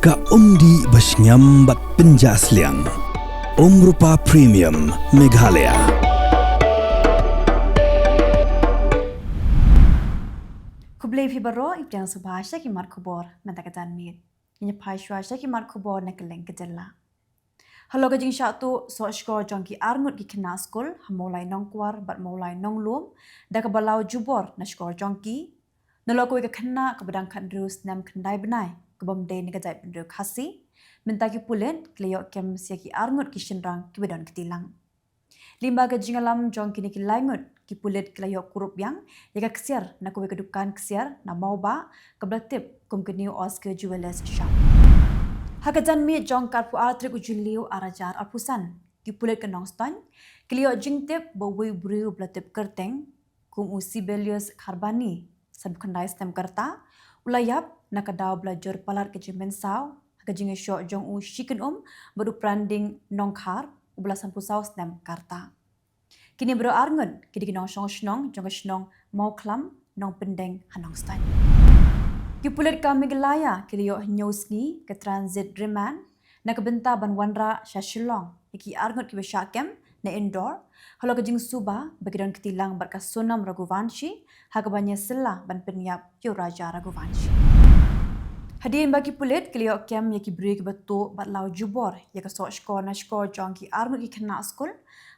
Ka umdi basnyam bat penjasliang. Rupa Premium Meghalaya. Kublai Pibaro ibdang subhasya ki mar Khubor mentakatan mit. Ini paishwasya ki mar Khubor na Kylleng ke Jylla. Halo kajing syatu so skor jong ki arngut ki kena skul hamolai nongkwar bat molai nonglum da kebalau jubor na skor jong ki. Nolo kuwi ke kena ke bedang kadrus nam kendai benai ke bomdei ni kajai pendru khasi. Mentaki pulen kleyok kem sia ki arngut ki shinrang ki bedon ketilang. Limba kajing alam jong kini ki laingut ki pulet kleyok kurup yang yaga kesiar na kuwi kedukan kesiar na mau ba keblatip kum ke new Oscar Jewelers shop. Hakajan mi jong kat pu Tarik Jylliew arajar alpusan ki pulet ke nongston kleyok jingtip bawi briu blatip kerteng kum Sibelius Kharbani sab khandai stem karta ulayap na kadau belajar palar ke jimensau kajing syok jong shikin baru branding nongkhar ublasan pusau stem karta. Kini bero arngun kini kinong snong jong snong mau klam nong pendeng hanong stan. Ki pulet kami gelaya kini yo nyosni ke transit reman na kebenta ban wanra syashilong iki arngut ki besyakem na indoor halo kajing suba bagi don ketilang bar kasonam Raghuvanshi hakabanya sela ban penyap yo raja Raghuvanshi. Hadirin bagi pulit keliok kem yaki beri ke betul bat lau jubor yaka sok skor na skor jong ki arngut ki kena skul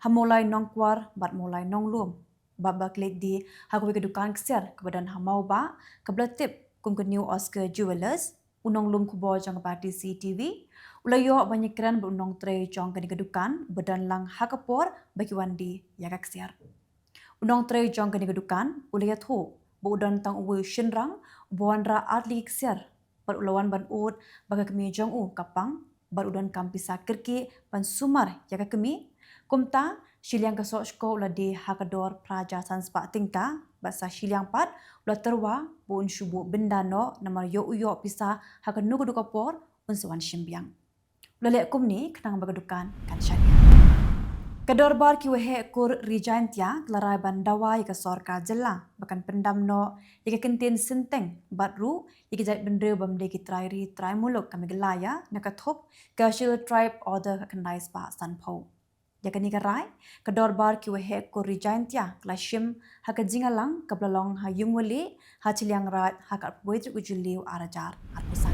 hamolai nongkwar bat molai nonglum bat baklet di hakwi kedukan kesiar kebadan hamau ba keblatip kum ke new Oscar Jewelers unonglum Khubor jong parti CTV ulayo banyak keren berunong tre jong ke kedukan badan lang hakapor bagi wandi yaka kesiar unong tre jong ke kedukan ulaya thu budan tang uwe shinrang buanra atli kesiar bar ulawan ban ud baga kemi jong kapang bar udan kampisa kerki ban sumar yaga kemi kumta shiliang ka sosko ula di hakador praja sanspa tingka basa shiliang pat ula terwa bu unshubu bendano namar yo uyo pisa hakanu kedukapor unsuan shimbiang ula lek kumni kenang bagadukan kan syariah kador bar ki wehe kur rijantia klarai bandawa yaka sorka Jylla bahkan pendam no yaka kentin senteng batru yaka jait bendre bamde ki trai muluk kami gelaya nakathop kashil tribe order kendai spa sanpo yaka ni karai kador bar ki wehe kur rijantia klashim haka jingalang kablalong ha yungwali ha chiliang rat haka Tarik Jylliew arajar arpusan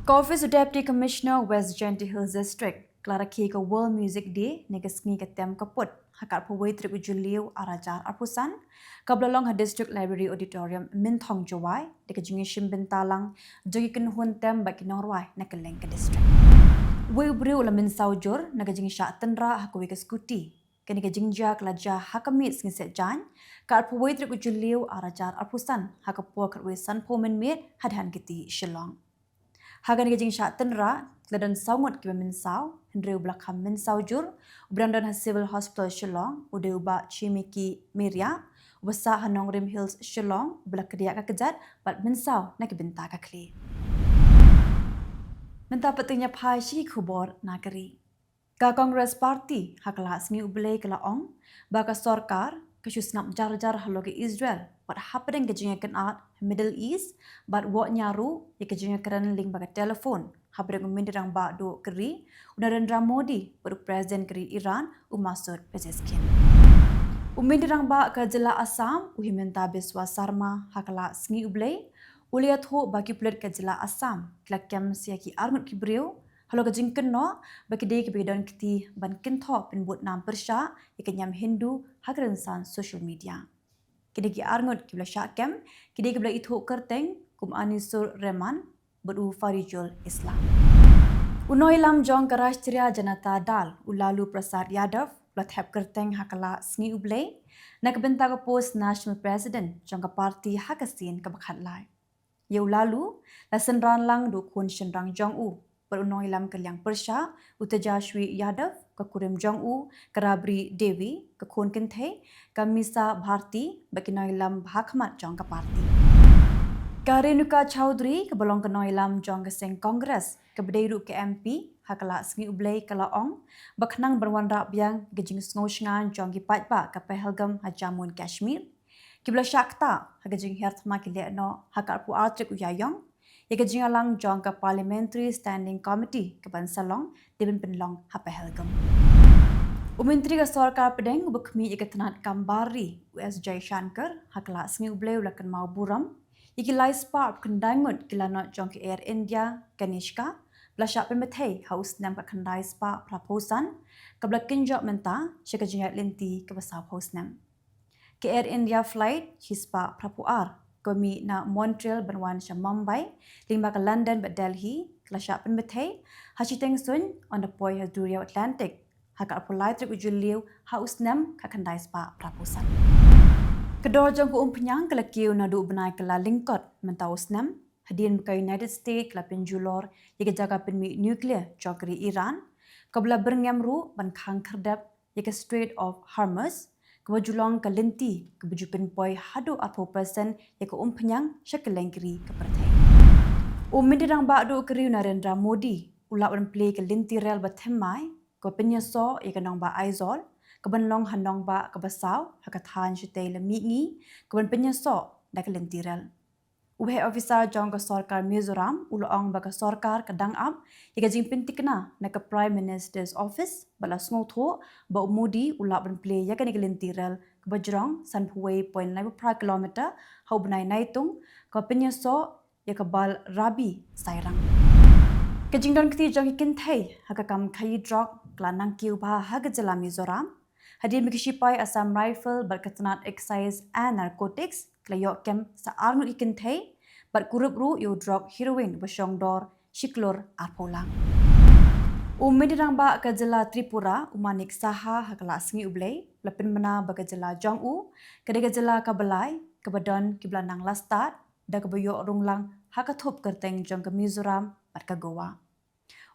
Office Deputy Commissioner West Genty Hills District Clara K ke World Music Day negasngi ke tem kaput hakar pawai Tarik Jylliew arajar arpusan kablalong ha District Library Auditorium Minthong Jawai dekajungi shimbentalang jogi kenhun tem baki norwai na Kylleng ke district wei briu la min saujur nagajingi sya tenra hakwi ke skuti kini ke jingja klaja hakamit singset jan kar pawai Tarik Jylliew arajar arpusan hakapor katwe sanpo menmit hadhan kiti Shillong hagan ke jing sya tenra kladan saungut ki minsau hendreu belakam minsau jur brandan civil hospital Shillong ude uba chimiki meria ubasa hanong rim hills Shillong belak kedia ka kejat bat minsau na ki benta ka kli menta petinya phai shi Khubor nakari ka Congress Party hakla sngi ublei kala ong ba ka sarkar kasus ngap jar haloge Israel bat happening ke jinga kenat Middle East bat wo nyaru ye ke jinga keren link baga telefon habreng mindirang ba do keri Narendra Modi baru presiden keri Iran umasud Pezeskin umindirang ba ke Jylla Assam uhimenta biswa sarma hakala sngi ublei uliat ho bagi pulet ke Jylla Assam klakem siaki arngut kibriu halo ke jingken no bagi dei ke bedon kiti ban kintho pinbut nam persya ikanyam Hindu hagrensan social media kini ki arngut kibla syakem kini kibla ithu kerteng kum anisur reman beru farijul Islam unoi lam jong karashtriya janata dal ulalu Prasad Yadav lathap kerteng hakala sngi ublei nak benta ka post national president jong ka parti hakasin ka bakhatlai ye ulalu la senran lang du kun shenrang jong perunoi lam kelyang persya utajashwi Yadav ka kurim jong karabri Devi ka khon kinthe kamisa bharti bakinoi lam bhakmat jong ka parti Karenuka Chowdhury ke belong kenoi lam jong keseng Kongres ke bedairu ke MP hakala sngi ublei kala ong baknang berwanra biang gejing sngo shngan jong ki patba ke Pahalgam hajamun Kashmir kibla syakta hagajing herthma ki lekno hakar pu Tarik uyayong Ika jingalang jong ka Parliamentary Standing Committee ke Bansalong di Penlong Hapahelgam. Menteri ka Sarkar Pedeng ubekmi ika tenat kambari US Jai Shankar hakla sengi ubleu lakan mau buram iki lai spark kendangut kilana jong ke Air India Kanishka Blasha Pyrthei haus nam ka kandai spa praposan kabla kinjok menta shika jingat linti ke basau haus nam. Ke Air India flight hispa prapuar kami na Montreal banwan sha Mumbai lingba ka London ba Delhi Blasha Pyrthei hachiteng sun on the poi Haduria Atlantic hakak pulai trip Jylliew haus nam ka kandai spa praposan. Kedua jong ku penyang kelakiu na du benai kela lingkot mentaus nam hadian ke United States kela penjulor yang jaga penmi nuklear jogri Iran kabla berngamru ban khang kerdap yang Strait of Hormuz kebajulong ke lenti kebujupin poi hadu 40% yang ku penyang syakelengkiri ke Pyrthei. Mendirang bakdu keriu Narendra Modi ulak ban play ke lenti rel batemai ke penyeso yang kenong ba aizol kebenlong hanong ba kebasau hakathan syitei lemingi keben penyeso dak lenti rel. Uhe officer jong ke Sarkar Mizoram uloong ba ke Sarkar kadang ab yang jing pintikna na ke Prime Minister's Office bala snotho ba Modi ulak ban play yang kan lenti rel ke bajrong san puwei 0.5 kilometer hau benai naitung ke penyeso yang ke bal rabi sairang. Kejingdon keti jong Pyrthei hakakam kai drog klanang kiu bah haga Jylla Mizoram hadir mikishipai Assam Rifle berketenat excise and narcotics klayok kem sa arnut Pyrthei ber kurup ru yo drug heroin besyong dor shiklor arpolang. Mendirang ba ke Jylla Tripura umanik saha hakala sengi ublei lepin mena ba ke Jylla Jong kedega Jylla kabelai kebadon kiblanang lastat da kebayok runglang hakatop kerteng jong ke Mizoram ber ke Goa.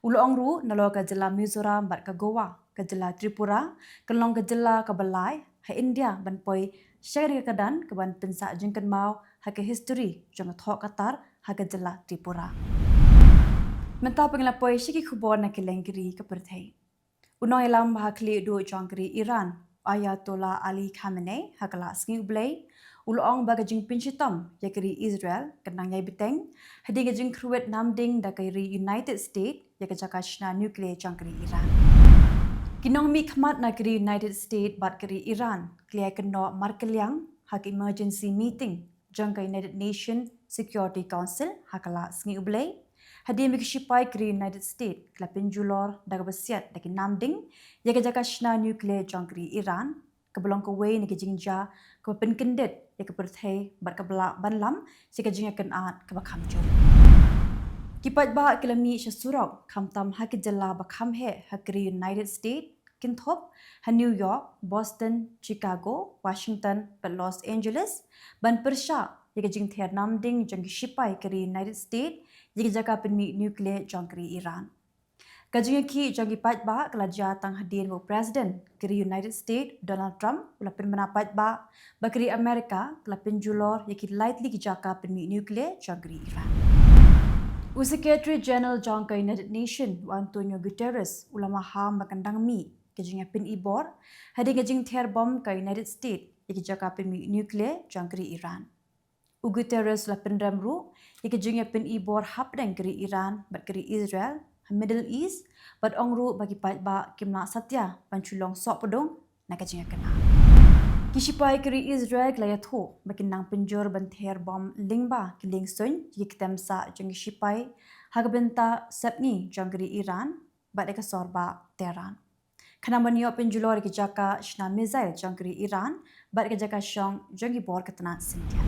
Uloong ru nalo ke Jylla Mizoram ber ke Goa ke Jylla Tripura kelong ke Jylla kabelai ha India ban poi syari kedan ke ban pensa jengken mau ha ke history jong thok Qatar ha ke Jylla Tripura. Menta pengelapoi syiki Khubor na Kylleng kiri ke Pyrthei. Unoi lam bah kli du jong kiri Iran Ayatollah Ali Khamenei ha kala sengi ublei uloong ba jing pinchitam ya kiri Israel kenang yai biteng hadi jing kruet namding da kiri United States ya ke jakashna nuclear jong kiri Iran. Kinong mi khmat na kiri United States bat kiri Iran klia keno markeliang hak emergency meeting jong ke United Nations Security Council hakala sengi ublei hadi mi kishipai kiri United States kla penjulor da besiat da namding ya ke jakashna nuclear jong kiri Iran kebelong ke wei ni ke jingja ke penkendet ya ke Pyrthei bat ke belak banlam si ke jingya kenat ke bakhamjur. Kipat ba kelami syasurau kamtam ha ke Jylla bakham he ha kiri United States kinthop ha New York, Boston, Chicago, Washington, Los Angeles ban persya ya ke jing thiar namding jong shipai kiri United States ya ke jaga penmi nuclear jong kiri Iran. Kajing ki jong kipat ba kelaja tang hadir bo President kiri United States Donald Trump ulapin menapat ba kiri Amerika kelapin julor ya ki lightly ki jaka penmi nuclear jong kiri Iran. Secretary General jong ke United Nations Antonio Guterres ulama ham bakandang mi kejing pin ibor hadi kejing thiar bom ke United States ya ki jaka penmi nuclear jong kiri Iran. Guterres lapin ramru ya kejing pin ibor hapdeng kiri Iran bat kiri Israel Middle East bat ongru bagi pat ba kimna satya panchulong sok pedong na kejing kena. Kishipai kiri Israel klayatho bakinang penjor banther bom lingba kiling sun yiktemsa jong shipai hagbenta sapni jong kiri Iran bat ka sorba Tehran. Kana manyo penjulor ki jaka shna missile jong kiri Iran bat ka jaka shong jong bor ketana sintia.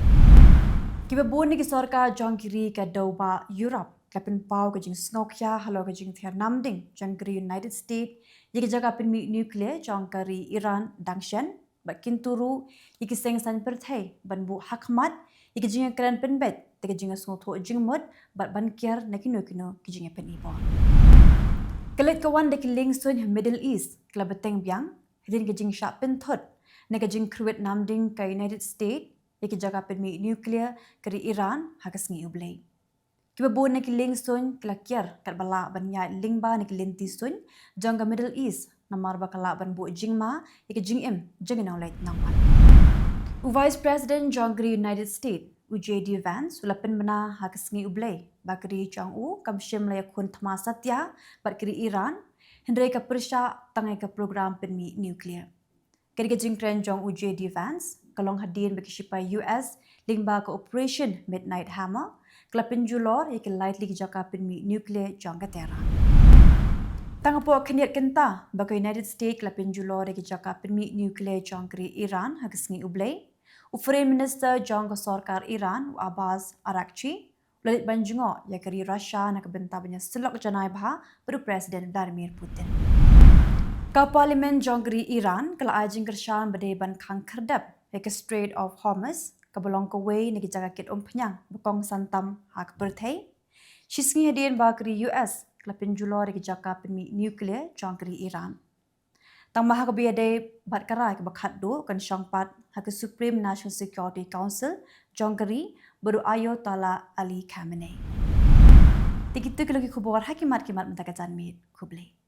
Kiba boni ki sorka jong kiri ka doba Europe kapin pau ke jing snokya halo ke jing thiar namding jong kiri United States yiki jaga pin mi nuclear jong kiri Iran dangshan bat kinturu yiki seng san Pyrthei ban bu hakmat yiki jing kran pin bet te jing snotho jing mod bat ban kiar na kino ki jing pin ibo. Kelet kawan de Kylleng sun Middle East klabeteng biang hidin ke jing sha pin thot na ke jing kruet namding ke United States yiki jaga pin mi nuclear kiri Iran hakasngi ublei. Kibabon na Kylleng sun klakier kat bala banya lingba na Kylleng sun jong ke Middle East namar bakala ban bu jingma yike jingim jinginaw lait nangwan. Vice President jong ke United States UJD Vans ulapan mana ha kesengi ublay bakri Chang-u kamshim laya kun thama satya bakri Iran hendrai ka persya tangai ka program penmi nuklear. Kari jingkren jong UJD Vans kalong hadin bagi sipai US lingba ka Operation Midnight Hammer kelapin julor ikan lightly jaka penmi nuklear jong katera. Tangapo keniat kenta bagi United States kelapin julor ikan jaka penmi nuklear jong kri Iran ha kesengi ublay. Foreign Minister Jong Sorkar Iran Abbas Araghchi lalit banjungo ya kari Russia nak benta banyak selok janai bah beru Presiden Vladimir Putin. Ka Parlimen Jong kari Iran kala ajing kershan berdeban kang kerdap ya ke Strait of Hormuz ka bolong ke way negi jaga kit penyang bekong santam hak Pyrthei. Shisngi hadian ba kari US kelapin julor negi jaga penmi nuklear Jong kari Iran. Tang maha kebiade bat karai ke bakhat do kan syangpat hak Supreme National Security Council jongkeri baru ayo tala Ali Khamenei. Tikitu kelogi khubor hakimat kimat mentakajan mit kublai.